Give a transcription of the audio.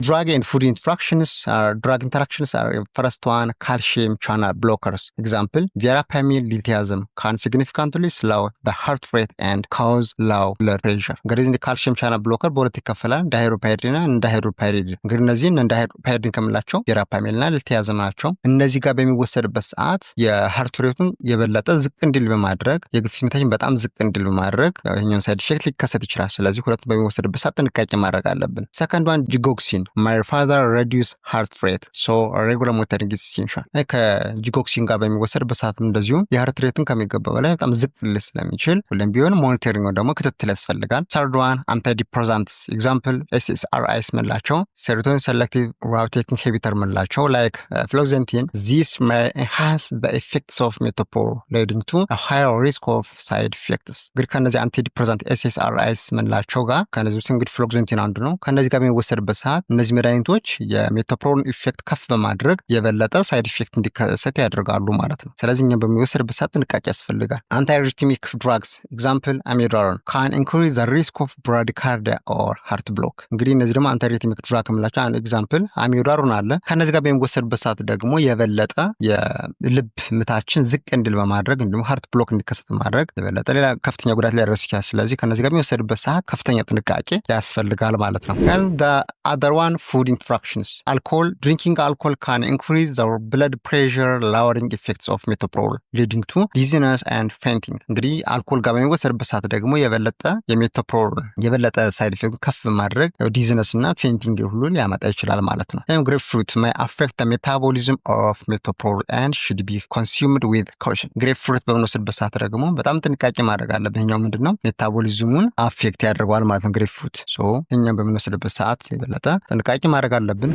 Drug and food drug interactions are first one, calcium channel blockers. Example, verapamil lithium can significantly slow the heart rate and cause low blood pressure. እንግዲህ ካልሲየም ቻናል ብሎከር በሁለት ይከፈላል፣ ዳይሄድሮፓይሪድና እንዳይሄድሮፓይሪድ። እንግዲህ እነዚህ እንዳይሄድሮፓይሪድን ከምንላቸው ቬራፓሚልና ሊቲያዝም ናቸው። እነዚህ ጋር በሚወሰድበት ሰዓት የሃርት ሬቱን የበለጠ ዝቅ እንዲል በማድረግ የግፊት መታችን በጣም ዝቅ እንዲል በማድረግ ይሄኛውን ሳይድ ኢፌክት ሊከሰት ይችላል። ስለዚህ ሁለቱም በሚወሰድበት ሰዓት ጥንቃቄ ማድረግ አለብን። ሰከንድ ዋን ጂጎክሲን my father reduce heart rate so regular monitoring is essential። ከጂጎክሲን ጋር በሚወሰድበት ሰዓትም እንደዚሁ የሃርት ሬትን ከሚገባው በላይ በጣም ዝቅ ሊል ስለሚችል ሁሌም ቢሆን ሞኒተሪንግ ደግሞ ክትትል ያስፈልጋል። ሰርድ ዋን አንታይዲፕሬሳንትስ ኤግዛምፕል SSRIs ምንላቸው serotonin selective route inhibitor ምንላቸው like fluoxetine. This may enhance the effects of metoprolol leading to a higher risk of side effects። እንግዲህ ከነዚህ አንታይዲፕሬሳንት SSRIs ምንላቸው ጋር ከነዚህ ውስጥ እንግዲህ ፍሎክዘንቲን አንዱ ነው። ከነዚህ ጋር በሚወሰድበት ሰዓት እነዚህ መድኃኒቶች የሜቶፕሮሎል ኢፌክት ከፍ በማድረግ የበለጠ ሳይድ ኢፌክት እንዲከሰት ያደርጋሉ ማለት ነው። ስለዚህ እኛ በሚወሰድበት ሰዓት ጥንቃቄ ያስፈልጋል። አንታይሪትሚክ ድራግስ ኤግዛምፕል አሚዳሮን ካን ኢንክሪዝ ዘ ሪስክ ኦፍ ብራዲካርዲያ ኦር ሃርት ብሎክ። እንግዲህ እነዚህ ደግሞ አንታይሪትሚክ ድራግ የምላቸው አንድ ኤግዛምፕል አሚዳሮን አለ። ከነዚህ ጋር በሚወሰድበት ሰዓት ደግሞ የበለጠ የልብ ምታችን ዝቅ እንዲል በማድረግ እንዲሁም ሃርት ብሎክ እንዲከሰት በማድረግ የበለጠ ሌላ ከፍተኛ ጉዳት ሊያደርስ ይችላል። ስለዚህ ከነዚህ ጋር በሚወሰድበት ሰዓት ከፍተኛ ጥንቃቄ ያስፈልጋል ማለት ነው። other one, food interactions. Drinking alcohol can increase the blood pressure lowering effects of metoprolol leading to dizziness and fainting. እንግዲህ አልኮል ጋር በሚወሰድበት ሰዓት ደግሞ የበለጠ የሜቶፕሮል የበለጠ ሳይድ ኢፌክት ከፍ በማድረግ ዲዝነስ እና ፌንቲንግ ሁሉ ሊያመጣ ይችላል ማለት ነው። ግሬፕ ፍሩት may affect the metabolism of metoprolol and should be consumed with caution. ግሬፕ ፍሩት በምንወስድበት ሰዓት ደግሞ በጣም ጥንቃቄ ማድረግ አለብን። ይሄኛው ምንድነው ሜታቦሊዝሙን አፌክት ያደርገዋል ማለት ነው ግሬፕ ፍሩት። እኛም በምንወስድበት ሰዓት የበለጠ ጥንቃቄ ማድረግ አለብን።